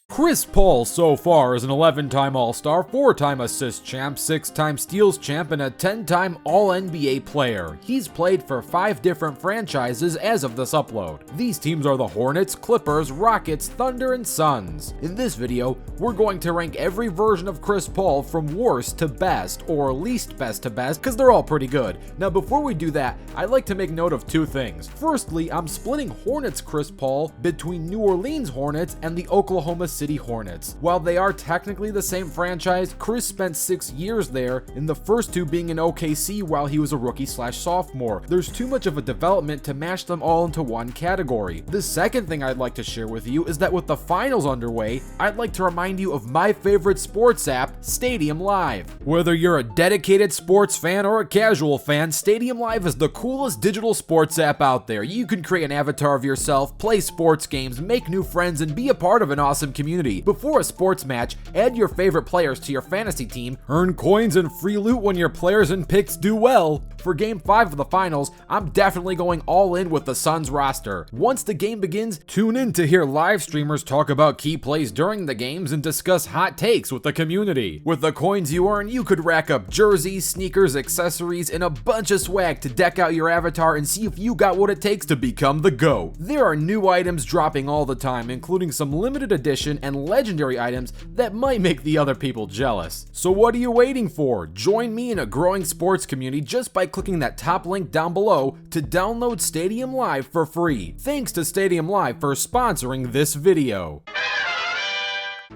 Chris Paul so far is an 11-time All-Star, 4-time assist champ, 6-time steals champ, and a 10-time All-NBA player. He's played for 5 different franchises as of this upload. These teams are the Hornets, Clippers, Rockets, Thunder, and Suns. In this video, we're going to rank every version of Chris Paul from worst to best, or least best to best, because they're all pretty good. Now before we do that, I'd like to make note of 2 things. Firstly, I'm splitting Hornets Chris Paul between New Orleans Hornets and the Oklahoma City Hornets. While they are technically the same franchise, Chris spent 6 years there, in the first 2 being in OKC while he was a rookie/sophomore. There's too much of a development to mash them all into one category. The second thing I'd like to share with you is that with the finals underway, I'd like to remind you of my favorite sports app, Stadium Live. Whether you're a dedicated sports fan or a casual fan, Stadium Live is the coolest digital sports app out there. You can create an avatar of yourself, play sports games, make new friends, and be a part of an awesome community. Before a sports match, add your favorite players to your fantasy team, earn coins and free loot when your players and picks do well. For Game 5 of the finals, I'm definitely going all in with the Suns roster. Once the game begins, tune in to hear live streamers talk about key plays during the games and discuss hot takes with the community. With the coins you earn, you could rack up jerseys, sneakers, accessories, and a bunch of swag to deck out your avatar and see if you got what it takes to become the GOAT. There are new items dropping all the time, including some limited edition and legendary items that might make the other people jealous. So what are you waiting for? Join me in a growing sports community just by clicking that top link down below to download Stadium Live for free. Thanks to Stadium Live for sponsoring this video.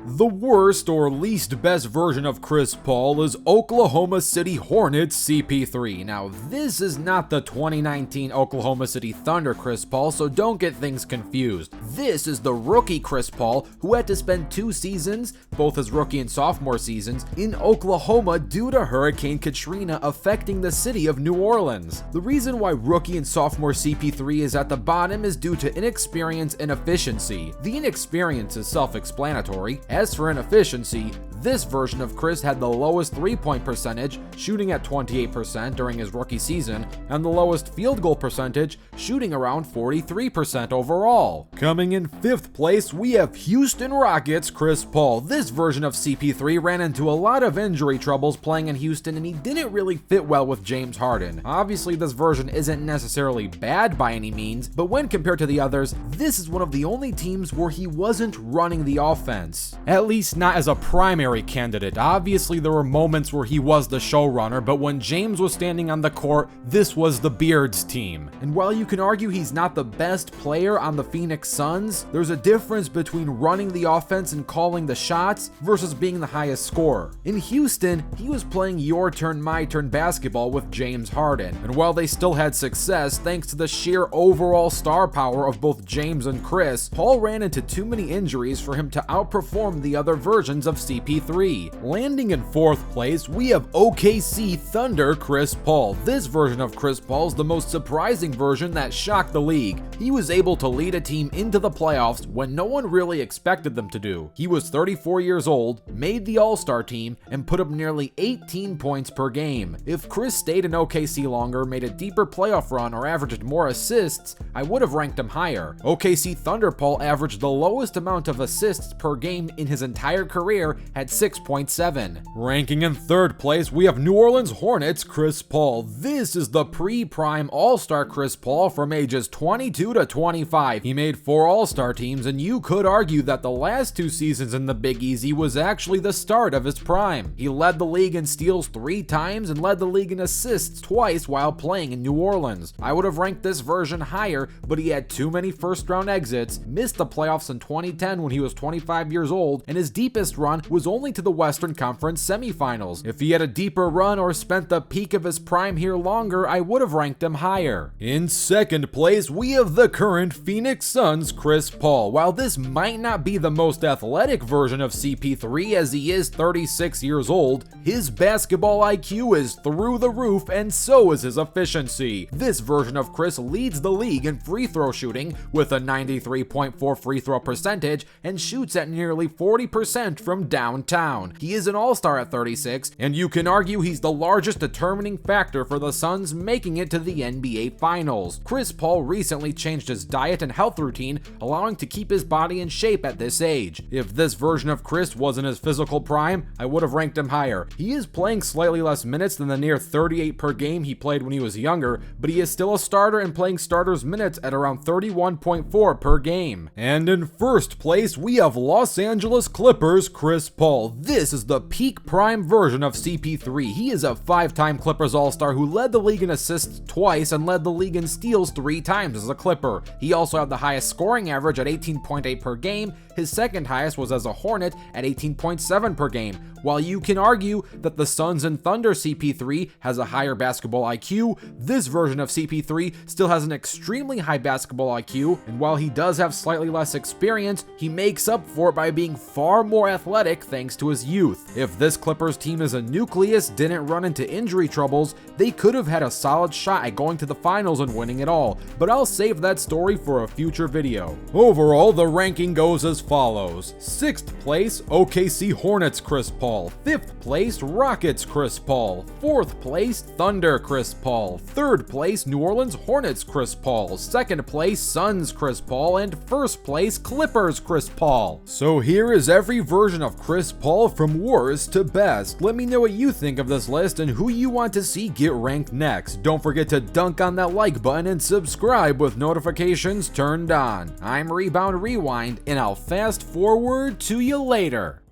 The worst or least best version of Chris Paul is Oklahoma City Hornets CP3. Now, this is not the 2019 Oklahoma City Thunder Chris Paul, so don't get things confused. This is the rookie Chris Paul who had to spend 2 seasons, both his rookie and sophomore seasons, in Oklahoma due to Hurricane Katrina affecting the city of New Orleans. The reason why rookie and sophomore CP3 is at the bottom is due to inexperience and efficiency. The inexperience is self-explanatory. As for inefficiency, this version of Chris had the lowest 3-point percentage, shooting at 28% during his rookie season, and the lowest field goal percentage, shooting around 43% overall. Coming in 5th place, we have Houston Rockets Chris Paul. This version of CP3 ran into a lot of injury troubles playing in Houston, and he didn't really fit well with James Harden. Obviously, this version isn't necessarily bad by any means, but when compared to the others, this is one of the only teams where he wasn't running the offense. At least not as a primary candidate. Obviously, there were moments where he was the showrunner, but when James was standing on the court, this was the Beards team. And while you can argue he's not the best player on the Phoenix Suns, there's a difference between running the offense and calling the shots versus being the highest scorer. In Houston, he was playing your turn, my turn basketball with James Harden. And while they still had success thanks to the sheer overall star power of both James and Chris, Paul ran into too many injuries for him to outperform the other versions of CP3. Landing in 4th place, we have OKC Thunder Chris Paul. This version of Chris Paul is the most surprising version that shocked the league. He was able to lead a team into the playoffs when no one really expected them to do. He was 34 years old, made the All-Star team, and put up nearly 18 points per game. If Chris stayed in OKC longer, made a deeper playoff run, or averaged more assists, I would have ranked him higher. OKC Thunder Paul averaged the lowest amount of assists per game in his entire career at 6.7. Ranking in 3rd place, we have New Orleans Hornets Chris Paul. This is the pre-prime All-Star Chris Paul from ages 22 to 25. He made 4 All-Star teams, and you could argue that the last 2 seasons in the Big Easy was actually the start of his prime. He led the league in steals 3 times and led the league in assists twice while playing in New Orleans. I would have ranked this version higher, but he had too many first-round exits, missed the playoffs in 2010 when he was 25 years old, and his deepest run was only to the Western Conference semifinals. If he had a deeper run or spent the peak of his prime here longer, I would have ranked him higher. In 2nd place, we have the current Phoenix Suns Chris Paul. While this might not be the most athletic version of CP3 as he is 36 years old, his basketball IQ is through the roof and so is his efficiency. This version of Chris leads the league in free throw shooting with a 93.4 free throw percentage and shoots at nearly 40% from downtown town. He is an all-star at 36, and you can argue he's the largest determining factor for the Suns making it to the NBA Finals. Chris Paul recently changed his diet and health routine, allowing to keep his body in shape at this age. If this version of Chris was in his physical prime, I would have ranked him higher. He is playing slightly less minutes than the near 38 per game he played when he was younger, but he is still a starter and playing starters minutes at around 31.4 per game. And in first place, we have Los Angeles Clippers Chris Paul. This is the peak prime version of CP3. He is a 5-time Clippers All-Star who led the league in assists twice and led the league in steals 3 times as a Clipper. He also had the highest scoring average at 18.8 per game. His second highest was as a Hornet at 18.7 per game. While you can argue that the Suns and Thunder CP3 has a higher basketball IQ, this version of CP3 still has an extremely high basketball IQ, and while he does have slightly less experience, he makes up for it by being far more athletic thanks to his youth. If this Clippers team as a nucleus didn't run into injury troubles, they could have had a solid shot at going to the finals and winning it all, but I'll save that story for a future video. Overall, the ranking goes as follows. 6th place, OKC Hornets Chris Paul. 5th place, Rockets Chris Paul. 4th place, Thunder Chris Paul. 3rd place, New Orleans Hornets Chris Paul. 2nd place, Suns Chris Paul. And 1st place, Clippers Chris Paul. So here is every version of Chris Paul from worst to best. Let me know what you think of this list and who you want to see get ranked next. Don't forget to dunk on that like button and subscribe with notifications turned on. I'm Rebound Rewind, and I'll fast forward to you later.